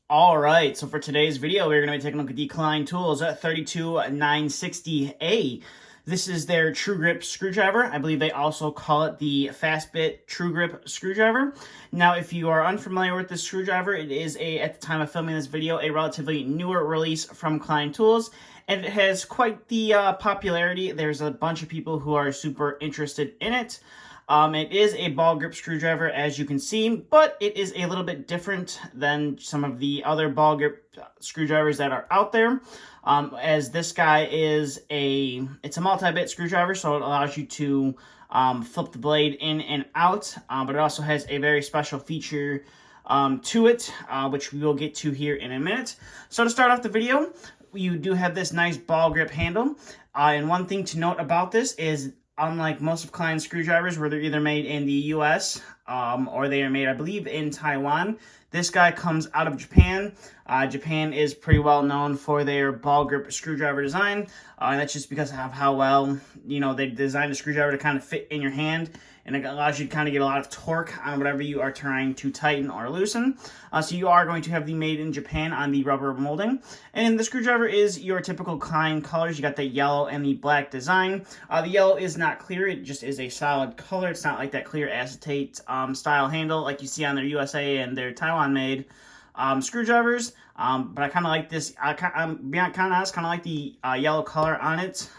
All right, so for today's video, we're going to be taking a look at the Klein Tools 32960A. This is their Tru-Grip Screwdriver. I believe they also call it the Fastbit Tru-Grip Screwdriver. Now, if you are unfamiliar with this screwdriver, it is, at the time of filming this video, a relatively newer release from Klein Tools, and it has quite the popularity. There's a bunch of people who are super interested in it. It is a ball grip screwdriver, as you can see, but it is a little bit different than some of the other ball grip screwdrivers that are out there. As this guy is it's a multi-bit screwdriver, so it allows you to flip the blade in and out, but it also has a very special feature to it, which we will get to here in a minute. So to start off the video, you do have this nice ball grip handle, and one thing to note about this is, unlike most of Klein's screwdrivers, where they're either made in the US or they are made, I believe, in Taiwan, this guy comes out of Japan. Japan is pretty well known for their ball grip screwdriver design, and that's just because of how well, they designed a screwdriver to kind of fit in your hand, and it allows you to kind of get a lot of torque on whatever you are trying to tighten or loosen. So you are going to have the made in Japan on the rubber molding. And the screwdriver is your typical Klein colors. You got the yellow and the black design. The yellow is not clear. It just is a solid color. It's not like that clear acetate style handle like you see on their USA and their Taiwan-made screwdrivers. But I kind of like this. I'm being kind of honest, kind of like the yellow color on it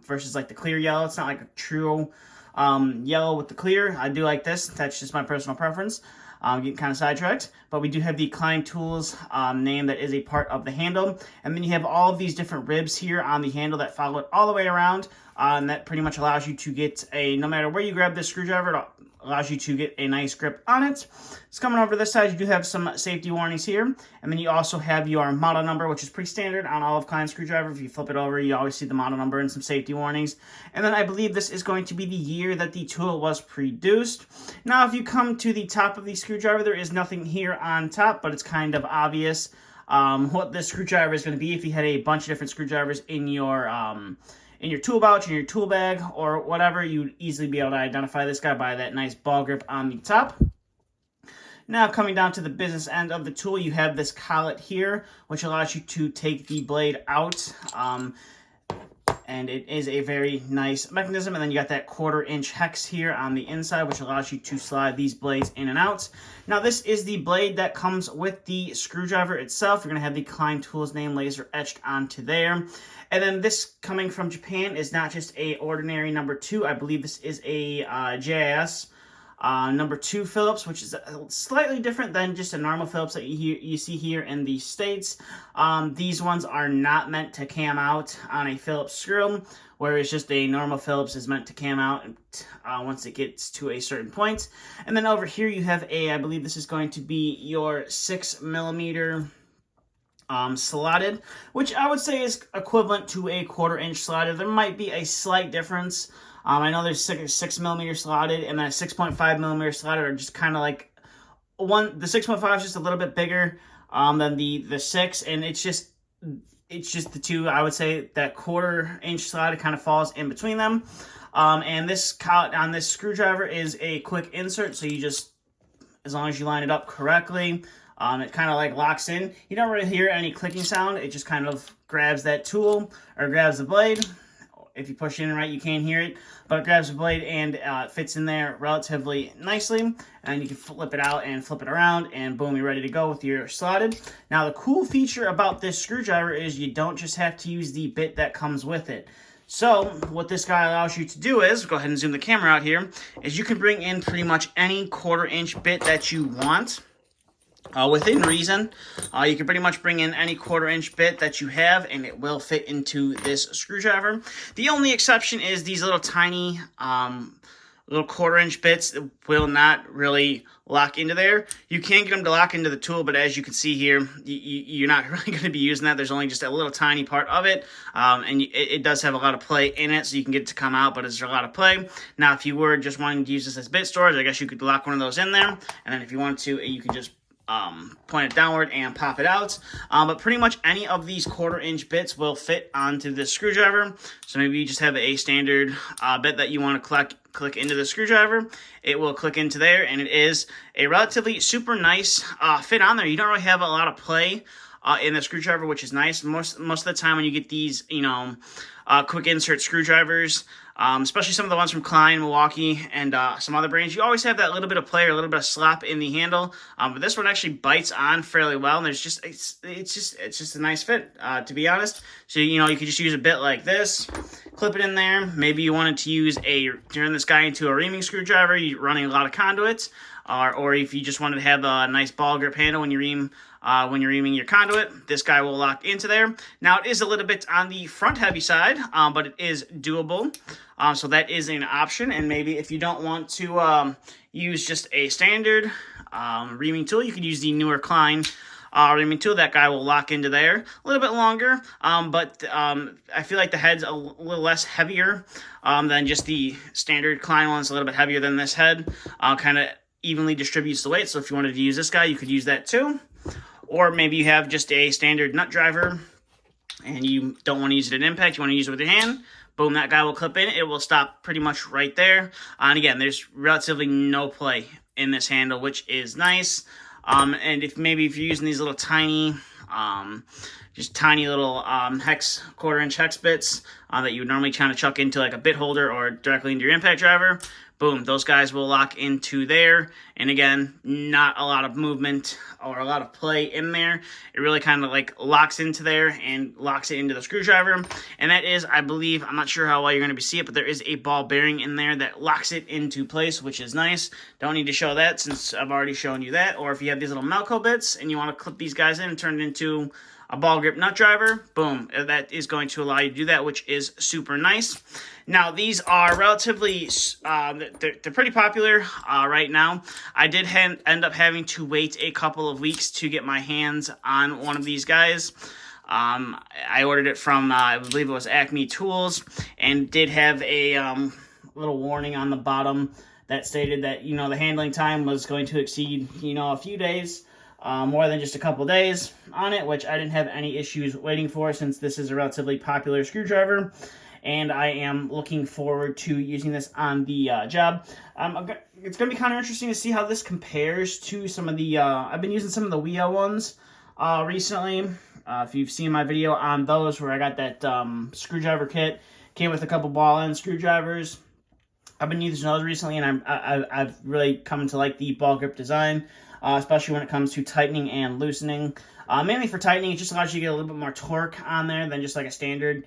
versus like the clear yellow. It's not like a true yellow with the clear. I do like this. That's just my personal preference. Getting kind of sidetracked, but we do have the Klein Tools name that is a part of the handle, and then you have all of these different ribs here on the handle that follow it all the way around, and that pretty much allows you to get no matter where you grab this screwdriver, it allows you to get a nice grip on it. It's coming over to this side, you do have some safety warnings here, and then you also have your model number, which is pretty standard on all of Klein's screwdriver. If you flip it over, you always see the model number and some safety warnings. And then I believe this is going to be the year that the tool was produced. Now, if you come to the top of the screwdriver, there is nothing here on top, but it's kind of obvious what this screwdriver is going to be. If you had a bunch of different screwdrivers in your tool pouch, in your tool bag, or whatever, you'd easily be able to identify this guy by that nice ball grip on the top. Now, coming down to the business end of the tool, you have this collet here, which allows you to take the blade out. And it is a very nice mechanism. And then you got that 1/4 inch hex here on the inside, which allows you to slide these blades in and out. Now, this is the blade that comes with the screwdriver itself. You're going to have the Klein Tools name laser etched onto there. And then this, coming from Japan, is not just a ordinary number 2. I believe this is a JIS number 2 Phillips, which is slightly different than just a normal Phillips that you see here in the States. These ones are not meant to cam out on a Phillips screw, whereas just a normal Phillips is meant to cam out once it gets to a certain point. And then over here you have I believe this is going to be your 6mm slotted, which I would say is equivalent to a 1/4 inch slotted. There might be a slight difference. I know there's 6mm slotted, and then a 6.5mm slotted are just kind of like the 6.5 is just a little bit bigger than the 6, and it's just the two. I would say that 1/4 inch slotted kind of falls in between them. And this collet on this screwdriver is a quick insert, so you just, as long as you line it up correctly, it kind of like locks in. You don't really hear any clicking sound. It just kind of grabs that tool or grabs the blade. If you push it in right, you can't hear it, but it grabs the blade and it fits in there relatively nicely. And you can flip it out and flip it around, and boom, you're ready to go with your slotted. Now, the cool feature about this screwdriver is you don't just have to use the bit that comes with it. So what this guy allows you to do is, go ahead and zoom the camera out here, is you can bring in pretty much any 1/4 inch bit that you want. Within reason, you can pretty much bring in any 1/4 inch bit that you have, and it will fit into this screwdriver. The only exception is these little tiny little 1/4 inch bits will not really lock into there. You can get them to lock into the tool, but as you can see here, you're not really going to be using that. There's only just a little tiny part of it, and it does have a lot of play in it, so you can get it to come out, but it's a lot of play. Now, if you were just wanting to use this as bit storage, I guess you could lock one of those in there, and then if you want to, you could just point it downward and pop it out. But pretty much any of these 1/4-inch bits will fit onto this screwdriver. So maybe you just have a standard bit that you want to click into the screwdriver. It will click into there, and it is a relatively super nice fit on there. You don't really have a lot of play in the screwdriver, which is nice. Most of the time when you get these, quick insert screwdrivers, especially some of the ones from Klein, Milwaukee, and some other brands, you always have that little bit of play or a little bit of slop in the handle. But this one actually bites on fairly well, and it's just a nice fit, to be honest. So you could just use a bit like this, clip it in there. Maybe you wanted to turn this guy into a reaming screwdriver. You're running a lot of conduits, or if you just wanted to have a nice ball grip handle when you ream. When you're reaming your conduit, this guy will lock into there. Now, it is a little bit on the front heavy side, but it is doable. So that is an option. And maybe if you don't want to use just a standard reaming tool, you could use the newer Klein reaming tool. That guy will lock into there. A little bit longer, but I feel like the head's a little less heavier than just the standard Klein one. It's a little bit heavier than this head. Kind of evenly distributes the weight. So if you wanted to use this guy, you could use that too. Or maybe you have just a standard nut driver and you don't want to use it at impact. You want to use it with your hand. Boom, that guy will clip in. It will stop pretty much right there. And again, there's relatively no play in this handle, which is nice. And if you're using these little tiny, just tiny little hex 1/4-inch hex bits that you would normally try to chuck into like a bit holder or directly into your impact driver, boom, those guys will lock into there. And again, not a lot of movement or a lot of play in there. It really kind of like locks into there and locks it into the screwdriver. And that is, I believe, I'm not sure how well you're going to see it, but there is a ball bearing in there that locks it into place, which is nice. Don't need to show that since I've already shown you that. Or if you have these little Melco bits and you want to clip these guys in and turn it into a ball grip nut driver, boom, that is going to allow you to do that, which is super nice. Now, these are relatively, they're pretty popular right now. I did end up having to wait a couple of weeks to get my hands on one of these guys. I ordered it from, I believe it was Acme Tools, and did have a little warning on the bottom that stated that, the handling time was going to exceed, a few days. More than just a couple days on it, which I didn't have any issues waiting for since this is a relatively popular screwdriver, and I am looking forward to using this on the job. It's going to be kind of interesting to see how this compares to some of the, I've been using some of the WEO ones recently. If you've seen my video on those where I got that screwdriver kit, came with a couple ball-end screwdrivers. I've been using those recently, and I've really come to like the ball grip design. Especially when it comes to tightening and loosening. Mainly for tightening, it just allows you to get a little bit more torque on there than just like a standard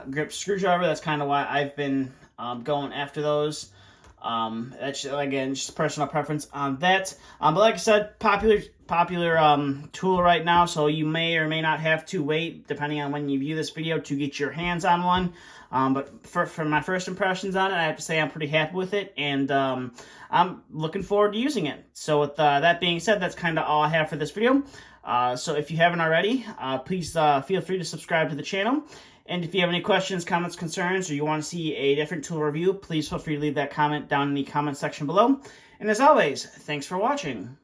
grip screwdriver. That's kind of why I've been going after those. That's, again, just personal preference on that. But like I said, popular tool right now, so you may or may not have to wait, depending on when you view this video, to get your hands on one. But for my first impressions on it, I have to say I'm pretty happy with it, and I'm looking forward to using it. So with that being said, that's kind of all I have for this video. So if you haven't already, please feel free to subscribe to the channel. And if you have any questions, comments, concerns, or you want to see a different tool review, please feel free to leave that comment down in the comment section below. And as always, thanks for watching.